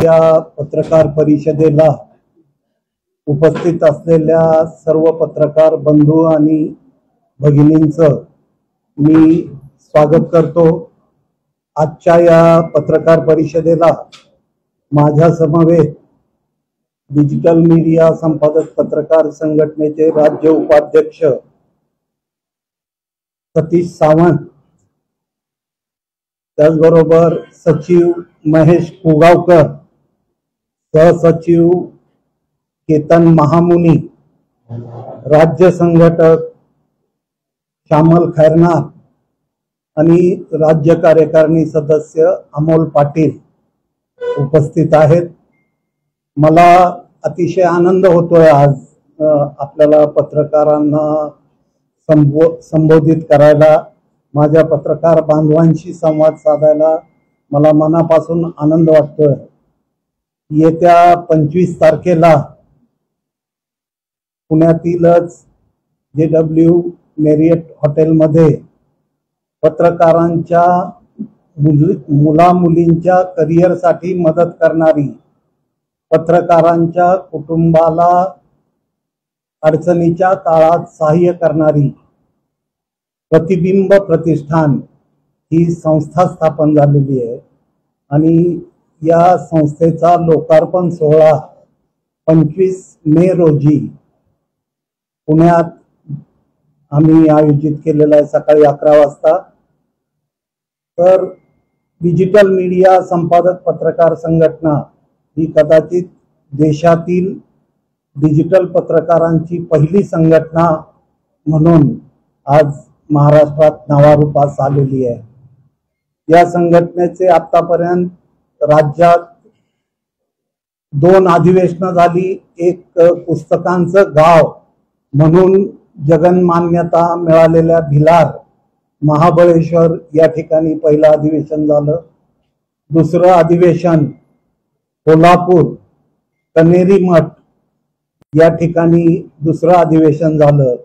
या पत्रकार परिषदेला उपस्थित असलेल्या सर्व पत्रकार बंधू आणि भगिनींचं मी स्वागत करतो। आजच्या या पत्रकार परिषदेला माझ्या समवेत डिजिटल मीडिया संपादक पत्रकार संघटनेचे राज्य उपाध्यक्ष सतीश सावंत, त्याचबरोबर सचिव महेश पुगावकर, सहसचिव केतन महामुनी, राज्य संघटक श्यामल खैरनार आणि राज्य कार्यकारिणी सदस्य अमोल पाटील उपस्थित आहेत। मला अतिशय आनंद होतोय आज आपल्याला पत्रकारांना संबोधित करायला, माझ्या पत्रकार बांधवांशी संवाद साधायला मला मनापासून आनंद वाटतोय। येत्या 25 तारखेला पुण्यातीलच JW मेरियट हॉटेलमध्ये पत्रकारांच्या मुला मुलींच्या करिअरसाठी मदत करणारी, पत्रकारांच्या कुटुंबाला अडचणीच्या काळात सहाय्य करणारी प्रतिबिंब प्रतिष्ठान ही संस्था स्थापन झालेली आहे आणि या संस्थेचा लोकार्पण सोहळा 25 मे रोजी पुण्यात आम्ही आयोजित केलेला आहे, सकाळी 11 वाजता। तर डिजिटल मीडिया संपादक पत्रकार संघटना ही कदाचित देशातील डिजिटल पत्रकारांची पहिली संघटना म्हणून आज महाराष्ट्रात नावारूपास आलेली आहे। या संघटनेचे आतापर्यंत राज्यात 2 अधिवेशनं झाली। एक पुस्तकांचं गाव म्हणून जगन्मान्यता मिळालेल्या भिलार, महाबळेश्वर या ठिकाणी पहिलं अधिवेशन झालं। दुसरं अधिवेशन कोल्हापूर कनेरी मठ या ठिकाणी दुसरं अधिवेशन झालं।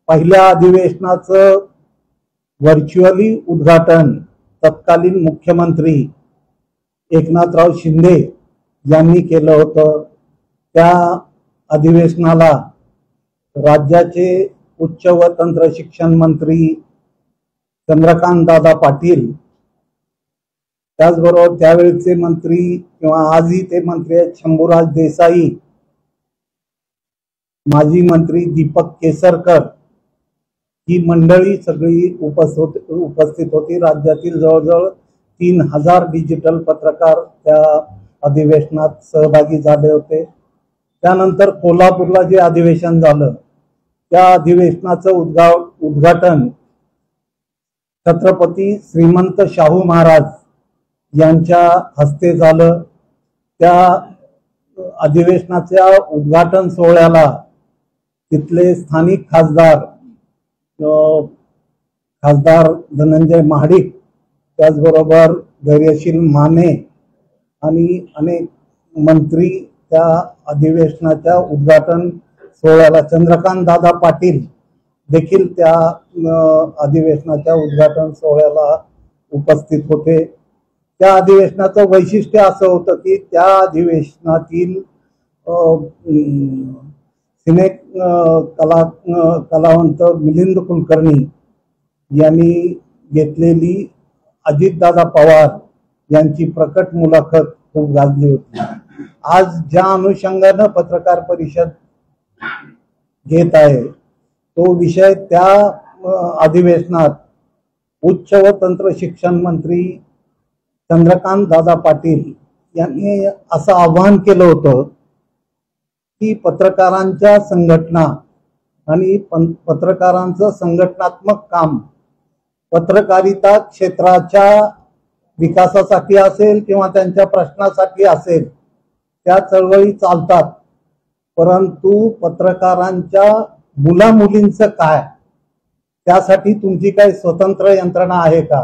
पहिल्या अधिवेशनाचं व्हर्च्युअली उद्घाटन तत्कालीन मुख्यमंत्री एकनाथराव शिंदे यांनी केलं होतं। त्या अधिवेशनाला राज्याचे उच्च व तंत्र शिक्षण मंत्री चंद्रकांत दादा पाटील, त्याचबरोबर त्यावेळचे मंत्री किंवा आजही ते मंत्री आहेत शंभूराज देसाई, माजी मंत्री दीपक केसरकर, ही मंडळी सगळी उपस्थित होती। राज्यातील जवळजवळ 3000 डिजिटल पत्रकार त्या अधिवेशनात सहभागी झाले होते। त्यानंतर कोल्हापूरला जे अधिवेशन झालं त्या अधिवेशनाचं उद्घाटन छत्रपती श्रीमंत शाहू महाराज यांच्या हस्ते झालं। त्या अधिवेशनाच्या उद्घाटन सोहळ्याला तिथले स्थानिक खासदार धनंजय महाडिक, त्याचबरोबर धैर्यशील माने आणि अनेक मंत्री त्या अधिवेशनाच्या उद्घाटन सोहळ्याला, चंद्रकांत दादा पाटील देखील त्या अधिवेशनाच्या उद्घाटन सोहळ्याला उपस्थित होते। त्या अधिवेशनाचं वैशिष्ट्य असं होतं की त्या अधिवेशनातील सिने कलावंत मिलिंद कुलकर्णी यांनी घेतलेली अजितदादा पवार यांची प्रकट मुलाखत खूप गाजली होती। आज ज्या अनुषंगाने पत्रकार परिषद घेत आहे तो विषय त्या अधिवेशनात उच्च व तंत्र शिक्षण मंत्री चंद्रकांत दादा पाटील यांनी असं आवाहन केलं होतं की पत्रकारांच्या संघटना आणि पत्रकारांचं संघटनात्मक काम पत्रकारिता क्षेत्राच्या विकासासाठी असेल किंवा त्यांच्या प्रश्नासाठी असेल, त्या चळवळी चालतात, परंतु पत्रकारांच्या मुलामुलींचं काय, त्यासाठी तुमची काही स्वतंत्र यंत्रणा आहे का?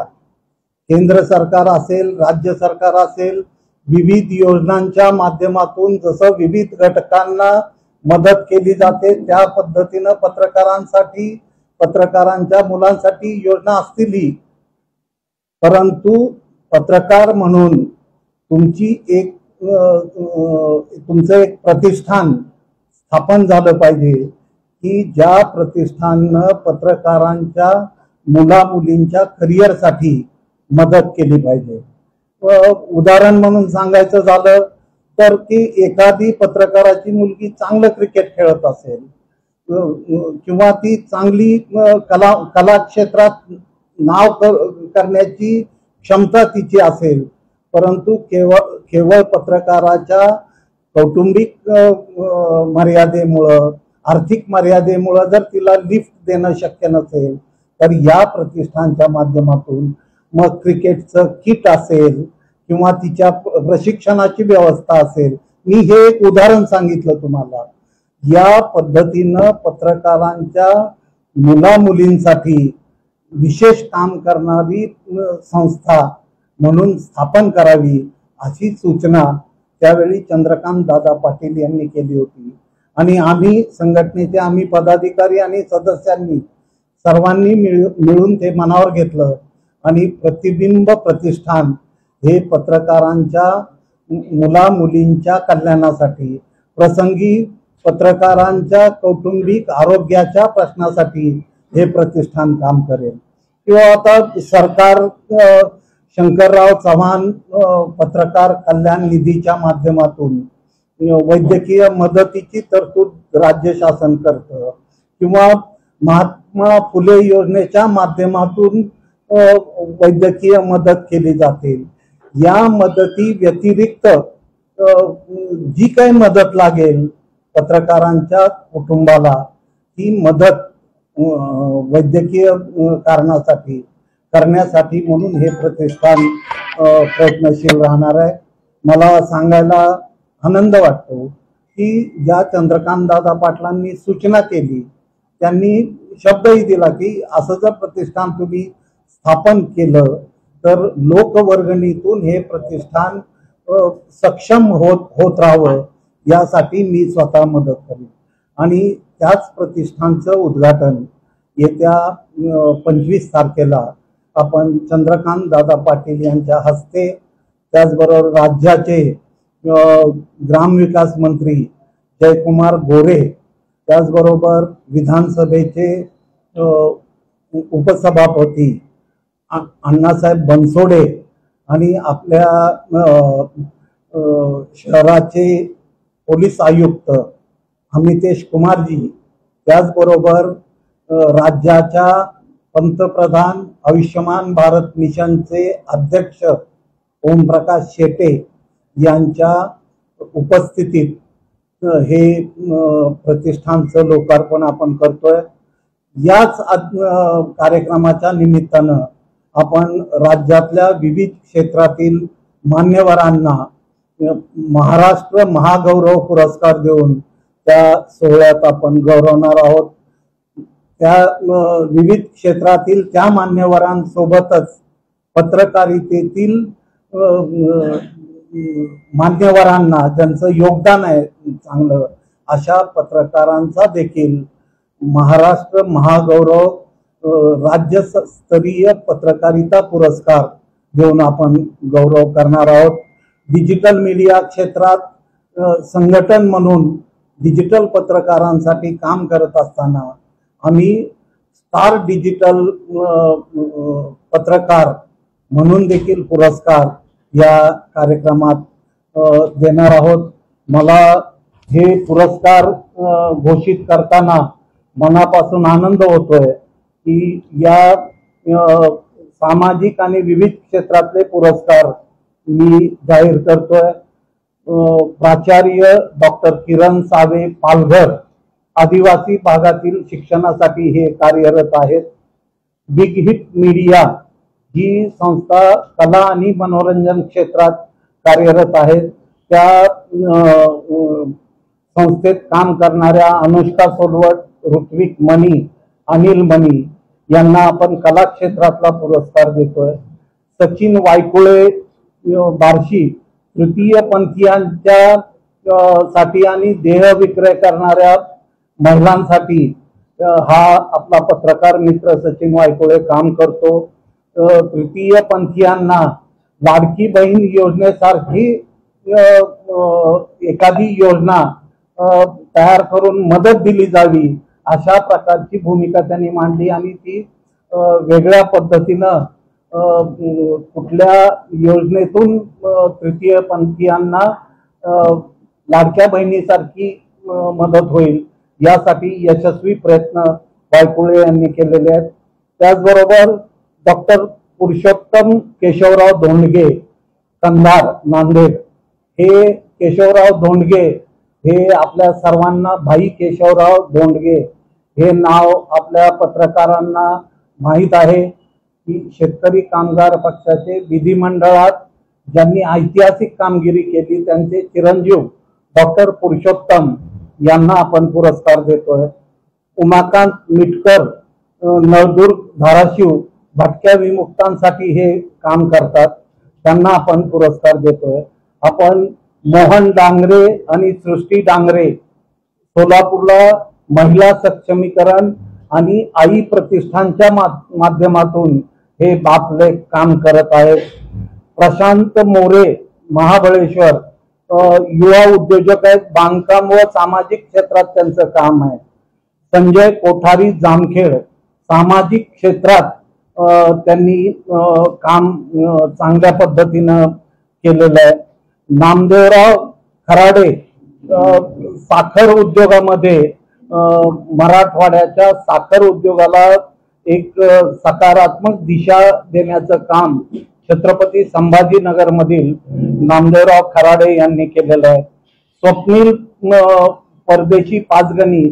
केंद्र सरकार असेल, राज्य सरकार असेल, विविध योजनांच्या माध्यमातून जसं विविध घटकांना मदत केली जाते त्या पद्धतीनं पत्रकारांसाठी, पत्रकारांच्या मुलांसाठी योजना असतील, परंतु पत्रकार म्हणून तुमची एक तुमचं एक प्रतिष्ठान स्थापन झालं पाहिजे की ज्या प्रतिष्ठाननं पत्रकारांच्या मुलामुलींच्या करिअरसाठी मदत केली पाहिजे। उदाहरण म्हणून सांगायचं झालं तर की एखादी पत्रकाराची मुलगी चांगलं क्रिकेट खेळत असेल किंवा ती चांगली कला क्षेत्रात नाव करण्याची क्षमता तिची असेल, परंतु केवळ पत्रकाराच्या कौटुंबिक मर्यादेमुळं, आर्थिक मर्यादेमुळं जर तिला लिफ्ट देणं शक्य नसेल तर या प्रतिष्ठानच्या माध्यमातून मग क्रिकेटचं किट असेल किंवा तिच्या प्रशिक्षणाची व्यवस्था असेल, मी हे एक उदाहरण सांगितलं तुम्हाला। या पद्धतीनं पत्रकारांच्या मुलामुलींसाठी विशेष काम करणारी संस्था म्हणून स्थापन करावी अशी सूचना त्यावेळी चंद्रकांत दादा पाटील यांनी केली होती। आणि आम्ही संघटनेचे आम्ही पदाधिकारी आणि सदस्यांनी सर्वांनी मिळून ते मनावर घेतलं आणि प्रतिबिंब प्रतिष्ठान हे पत्रकारांच्या मुलामुलींच्या कल्याणासाठी, प्रसंगी पत्रकारांच्या कौटुंबिक आरोग्याच्या प्रश्नासाठी हे प्रतिष्ठान काम करेल। किंवा आता सरकार शंकरराव चव्हाण पत्रकार कल्याण निधीच्या माध्यमातून वैद्यकीय मदतीची तरतूद राज्य शासन करतं किंवा महात्मा फुले योजनेच्या माध्यमातून वैद्यकीय मदत केली जाते। या मदती व्यतिरिक्त जी काही मदत लागेल पत्रकारांच्या कुटुंबाला, ती मदत वैद्यकीय कारणासाठी करण्यासाठी म्हणून हे प्रतिष्ठान प्रयत्नशील राहणार आहे। मला सांगायला आनंद वाटतो की ज्या चंद्रकांत दादा पाटलांनी सूचना केली त्यांनी शब्दही दिला की असं जर प्रतिष्ठान तुम्ही स्थापन केलं तर लोकवर्गणीतून हे प्रतिष्ठान सक्षम होत राहावं यासाठी मी स्वतः मदत करेन। आणि त्याच प्रतिष्ठानचं उद्घाटन येत्या 25 तारखेला आपण चंद्रकांत दादा पाटील यांच्या हस्ते, त्याचबरोबर राज्याचे ग्रामविकास मंत्री जयकुमार गोरे, त्याचबरोबर विधानसभेचे उपसभापती अण्णासाहेब बनसोडे आणि आपल्या शहराचे पोलीस आयुक्त अमितेश कुमारजी, त्याचबरोबर राज्याच्या पंतप्रधान आयुष्यमान भारत मिशनचे अध्यक्ष ओमप्रकाश शेटे यांच्या उपस्थितीत हे प्रतिष्ठानचं लोकार्पण आपण करतोय। याच कार्यक्रमाच्या निमित्तानं आपण राज्यातल्या विविध क्षेत्रातील मान्यवरांना महाराष्ट्र महागौरव पुरस्कार देऊन त्या सोहळ्यात आपण गौरवणार आहोत। त्या विविध क्षेत्रातील त्या मान्यवरांसोबतच पत्रकारितेतील मान्यवरांना ज्यांचं योगदान आहे चांगलं, अशा पत्रकारांचा देखील महाराष्ट्र महागौरव राज्यस्तरीय पत्रकारिता पुरस्कार देऊन आपण गौरव करणार आहोत। डिजिटल मीडिया क्षेत्रात संघटन म्हणून डिजिटल पत्रकारांसाठी काम करत असताना आम्ही स्टार डिजिटल पत्रकार म्हणून देखील पुरस्कार या कार्यक्रमात देणार आहोत। मला हे पुरस्कार घोषित करताना मनापासून आनंद होतोय की या सामाजिक आणि विविध क्षेत्रातले पुरस्कार मी जाहीर करतोय। प्राचार्य डॉक्टर किरण सावे पालघर आदिवासी भागातील शिक्षणासाठी हे कार्यरत आहेत। बिग हिट मीडिया ही संस्था कला आणि मनोरंजन क्षेत्रात कार्यरत आहेत। त्या संस्थेत काम करणाऱ्या अनुष्का सोलवट, ऋत्विक मनी, अनिल मनी यांना आपण कला क्षेत्रातला पुरस्कार देतोय। सचिन वायकुळे बार्शी तृतीय पंथीयांच्या साठी आणि देह विक्रय करणाऱ्या महिलांसाठी हा आपला पत्रकार मित्र सचिन वायकुळे काम करतो। तृतीय पंथीयांना लाडकी बहीण योजनेसारखी एखादी योजना तयार करून मदत दिली जावी अशा प्रकारची भूमिका त्यांनी मांडली आणि ती वेगळ्या पद्धतीनं कुठल्या योजनेतून तृतीय पंथीयांना लाडक्या बहिणीसारखी मदत होईल यासाठी यशस्वी प्रयत्न वायकुळे यांनी केलेले आहेत। त्याचबरोबर डॉक्टर पुरुषोत्तम केशवराव धोंडगे कंधार नांदेड, हे केशवराव धोंडगे हे आपल्या सर्वांना भाई केशवराव धोंडगे हे नाव आपल्या पत्रकारांना माहीत आहे की शेतकरी कामगार पक्षाचे विधिमंडळात ज्यांनी ऐतिहासिक कामगिरी केली त्यांचे चिरंजीव डॉक्टर पुरुषोत्तम यांना आपण पुरस्कार देतोय। उमाकांत मिटकर नळदुर्ग धाराशिव भटक्या विमुक्तांसाठी हे काम करतात, त्यांना आपण पुरस्कार देतोय। आपण मोहन डांगरे आणि सृष्टी डांगरे सोलापूरला महिला सक्षमीकरण आणि आई प्रतिष्ठानच्या माध्यमातून हे बापले काम करत आहेत। प्रशांत मोरे महाबळेश्वर युवा उद्योजक आहेत, बांधकाम व सामाजिक क्षेत्रात त्यांचं काम आहे। संजय कोठारी जामखेड सामाजिक क्षेत्रात त्यांनी काम चांगल्या पद्धतीनं केलेलं आहे। नामदेवराव खराडे साखर उद्योगामध्ये मराठवाड्याच्या साखर उद्योगाला एक सकारात्मक दिशा देण्याचं काम छत्रपती संभाजीनगर मधील नामदेवराव खराडे यांनी केलेलं आहे। स्वप्नील परदेशी पाचगणी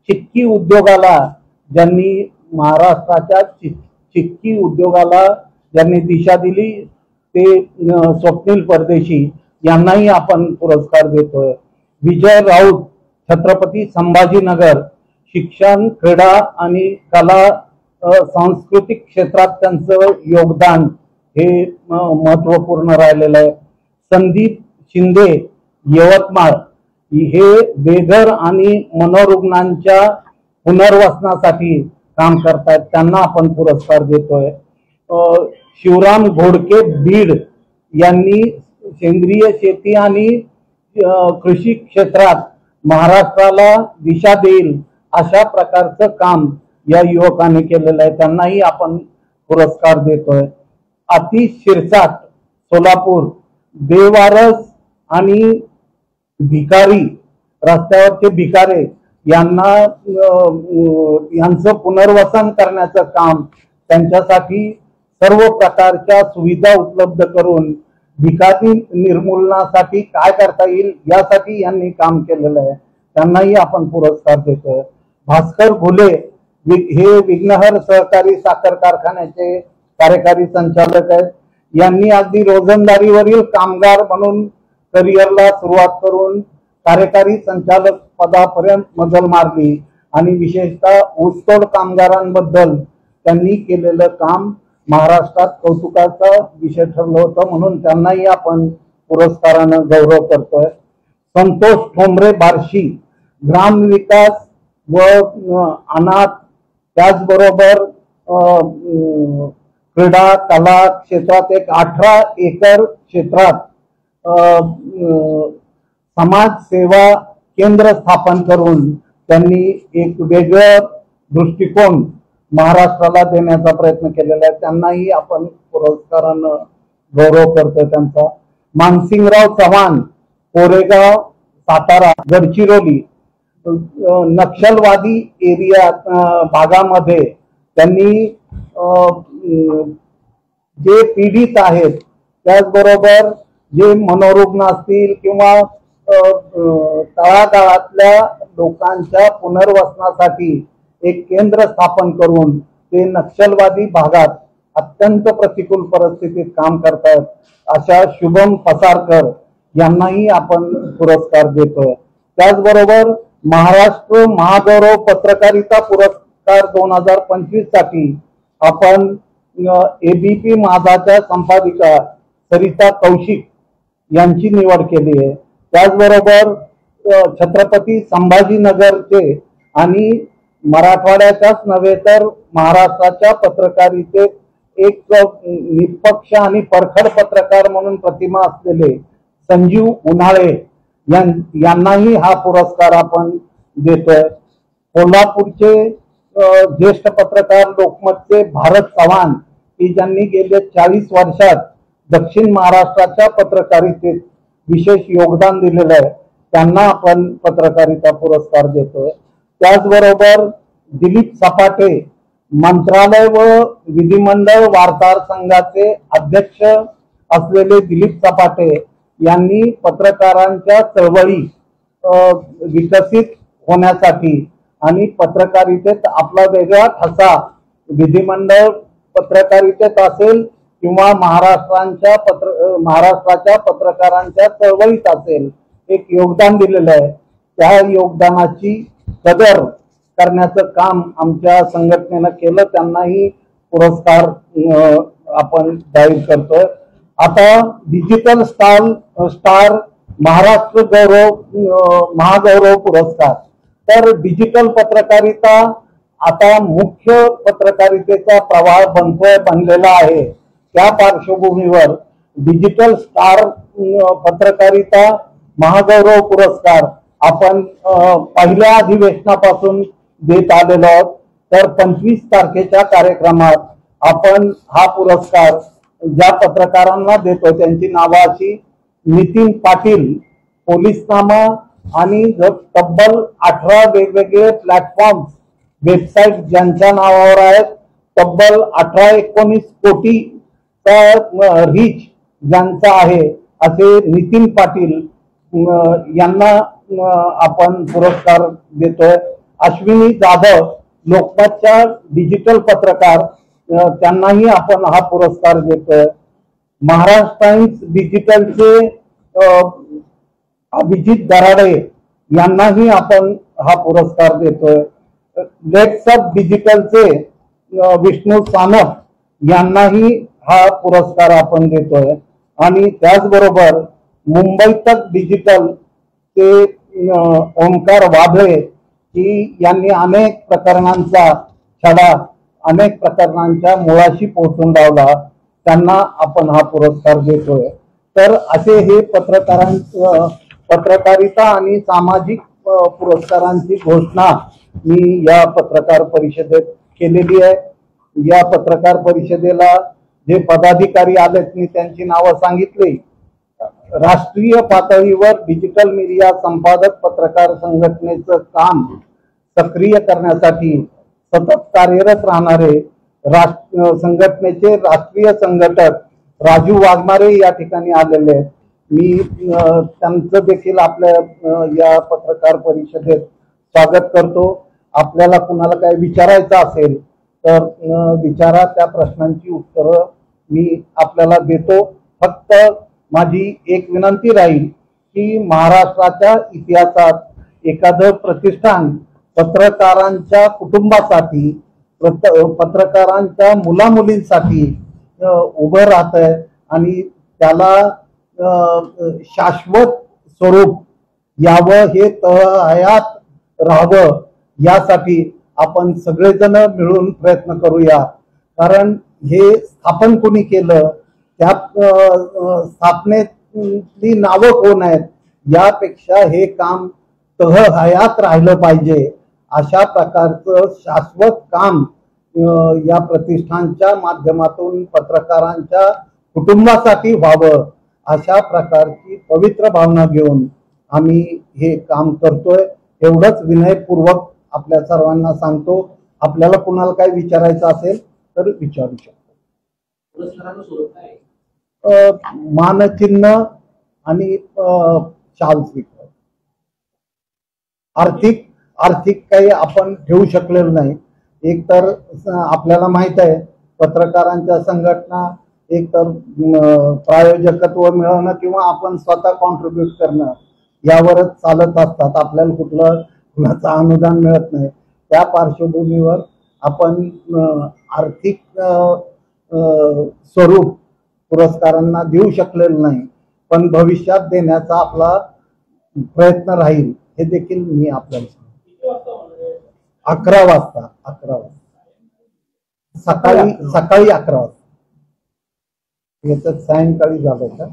चिक्की उद्योगाला ज्यांनी महाराष्ट्राच्या चिक्की उद्योगाला ज्यांनी दिशा दिली ते स्वप्नील परदेशी यांनाही आपण पुरस्कार देतोय। विजय राऊत छत्रपती संभाजीनगर शिक्षण क्रीडा आणि कला सांस्कृतिक क्षेत्रात त्यांचं योगदान हे महत्वपूर्ण राहिलेलं आहे। संदीप शिंदे यवतमाळ हे बेघर आणि मनोरुग्णांच्या पुनर्वसनासाठी काम करतात, त्यांना आपण पुरस्कार देतोय। शिवराम घोडके बीड यांनी सेंद्रिय शेती आणि कृषी क्षेत्रात महाराष्ट्राला दिशा देईल अशा प्रकारचं काम या युवकांनी केलेलं आहे, त्यांनाही आपण पुरस्कार देतोय। आतिश शिरसाट सोलापूर बेवारस आणि भिकारी रस्त्यावरचे भिकारे यांचं पुनर्वसन करण्याचं काम, त्यांच्यासाठी सर्व प्रकारच्या सुविधा उपलब्ध करून भिकारी निर्मूलनासाठी काय करता येईल यासाठी यांनी काम केलेलं आहे, त्यांनाही आपण पुरस्कार देतोय। भास्कर घुले हे विघ्नहर सहकारी साखर कारखान्याचे कार्यकारी संचालक आहेत, यांनी अगदी रोजंदारीवरील कामगार म्हणून करिअरला सुरुवात करून कार्यकारी संचालक पदापर्यंत मजल मारली आणि विशेषतः ऊसतोड कामगारांबद्दल त्यांनी केलेलं काम महाराष्ट्रात कौतुकाचा विषय ठरलं होतं, म्हणून त्यांनाही आपण पुरस्कारानं गौरव करतोय। संतोष ठोंबरे बार्शी ग्रामविकास व अनाथ त्याचबरोबर क्रीडा कला क्षेत्रात एक 18 एकर क्षेत्रात समाज सेवा केंद्र स्थापन करून त्यांनी एक वेगळं दृष्टिकोन महाराष्ट्राला देण्याचा प्रयत्न केलेला आहे, त्यांनाही आपण पुरस्कारानं गौरव करतोय त्यांचा। मानसिंगराव चव्हाण कोरेगाव सातारा गडचिरोली नक्षलवादी एरिया भागामध्ये त्यांनी जे पीडित आहेत त्याचबरोबर जे मनोरुग्ण असतील किंवा तळागाळातल्या लोकांच्या पुनर्वसनासाठी एक केंद्र स्थापन करून ते नक्षलवादी भागात अत्यंत प्रतिकूल परिस्थितीत काम करतात अशा शुभम पसारकर यांनाही आपण पुरस्कार देतोय। त्याचबरोबर महाराष्ट्र महागौरव पत्रकारिता पुरस्कार 2025 साठी आपण एबीपी माझाच्या संपादिका सरिता कौशिक यांची निवड केली आहे। त्याचबरोबर छत्रपती संभाजीनगरचे आणि मराठवाड्याच्याच नव्हे तर महाराष्ट्राच्या पत्रकारितेत एक निष्पक्ष आणि परखड पत्रकार म्हणून प्रतिमा असलेले संजीव उन्हाळे यांनाही हा पुरस्कार आपण देतोय। कोल्हापूरचे ज्येष्ठ पत्रकार लोकमतचे भारत चव्हाण की ज्यांनी गेल्या 40 वर्षात दक्षिण महाराष्ट्राच्या पत्रकारितेत विशेष योगदान दिलेलं आहे, त्यांना आपण पत्रकारिता पुरस्कार देतोय। त्याचबरोबर दिलीप सपाटे मंत्रालय व विधिमंडळ वार्ताहर संघाचे अध्यक्ष असलेले दिलीप सपाटे यांनी पत्रकारांच्या चळवळी विकसित होण्यासाठी आणि पत्रकारितेत आपला वेगळा ठसा विधिमंडळ पत्रकारितेत असेल किंवा महाराष्ट्राच्या पत्रकारांच्या चळवळीत असेल एक योगदान दिलेलं आहे। त्या योगदानाची कदर करण्याचं काम आमच्या संघटनेनं केलं, त्यांनाही पुरस्कार आपण जाहीर करतोय। आता डिजिटल स्टार महाराष्ट्र महागौरव पुरस्कार, तर डिजिटल पत्रकारिता आता मुख्य पत्रकारितेचा प्रवाह बनलेला आहे। त्या पार्श्वभूमीवर डिजिटल स्टार पत्रकारिता महागौरव पुरस्कार आपण पहिल्या अधिवेशनापासून देत आलेलो आहोत। तर 25 तारखेच्या कार्यक्रमात आपण हा पुरस्कार ज्या पत्रकारांना देतो त्यांची नावं अशी नितीन पाटील, पोलीसनामा आणि तब्बल 18 वेगवेगळे प्लॅटफॉर्म वेबसाईट ज्यांच्या नावावर आहेत, तब्बल 18-19 कोटीचा रीच ज्यांचा आहे, असे नितीन पाटील यांना आपण पुरस्कार देतोय। अश्विनी जाधव लोकमतच्या डिजिटल पत्रकार, त्यांनाही आपण हा पुरस्कार देतोय। महाराष्ट्र टाइम्स डिजिटलचे अभिजित दराडे यांनाही आपण हा पुरस्कार देतोय। लेट्स अप डिजिटलचे विष्णू सानप यांनाही हा पुरस्कार आपण देतोय। आणि त्याचबरोबर मुंबई तक डिजिटल चे ओमकार वाबळे की यांनी अनेक प्रकरणांचा छडा अनेक प्रकरणांच्या मुळाशी पोहोचून लावला, त्यांना आपण हा पुरस्कार देतोय। तर असे हे पत्रकारिता आणि सामाजिक पुरस्कारांची घोषणा मी या पत्रकार परिषदेत केलेली आहे। या पत्रकार परिषदेला जे पदाधिकारी आलेत मी त्यांची नावं सांगितली। राष्ट्रीय पातळीवर डिजिटल मीडिया संपादक पत्रकार संघटनेचं काम सक्रिय करण्यासाठी सतत कार्यरत राहणारे संघटनेचे राष्ट्रीय संघटक राजू वाघमारे या ठिकाणी आलेले आहेत। मी त्यांचं देखील आपल्या या पत्रकार परिषदेत स्वागत करतो। आपल्याला कुणाला काही विचारायचं असेल तर विचारा, त्या प्रश्नांची उत्तरं मी आपल्याला देतो। फक्त माझी एक विनंती राहील की महाराष्ट्राच्या इतिहासात एखादं प्रतिष्ठान पत्रकारांच्या कुटुंबासाठी पत्रकारांच्या मुलामुलींसाठी उभं राहतंय आणि त्याला शाश्वत स्वरूप यावं, हे तळहयात राहावं, यासाठी आपण सगळेजण मिळून प्रयत्न करूया। कारण हे स्थापन कोणी केलं, त्या स्थापनेतली नावं कोण आहेत, यापेक्षा हे काम तळहयात राहिलं पाहिजे। अशा प्रकारचं शाश्वत काम या प्रतिष्ठानच्या माध्यमातून पत्रकारांच्या कुटुंबासाठी व्हावं, अशा प्रकारची पवित्र भावना घेऊन आम्ही हे काम करतोय। एवढंच विनयपूर्वक आपल्या सर्वांना सांगतो। आपल्याला कुणाला काही विचारायचं असेल तर विचारू शकतो। मानचिन्ह आणि शाल स्वीकार, आर्थिक काही आपण ठेवू शकलेलं नाही। एक तर आपल्याला माहित आहे पत्रकारांच्या संघटना एक तर प्रायोजकत्व मिळवणं किंवा आपण स्वतः कॉन्ट्रीब्यूट करणं यावरच चालत असतात, आपल्याला कुणाचं अनुदान मिळत नाही। त्या पार्श्वभूमीवर आपण आर्थिक स्वरूप पुरस्कारांना देऊ शकलेलं नाही, पण भविष्यात देण्याचा आपला प्रयत्न राहील, हे देखील मी आपल्याला सांगतो। 11 वाजता सकाळी 11 वाजता। याच्यात सायंकाळी झालं का?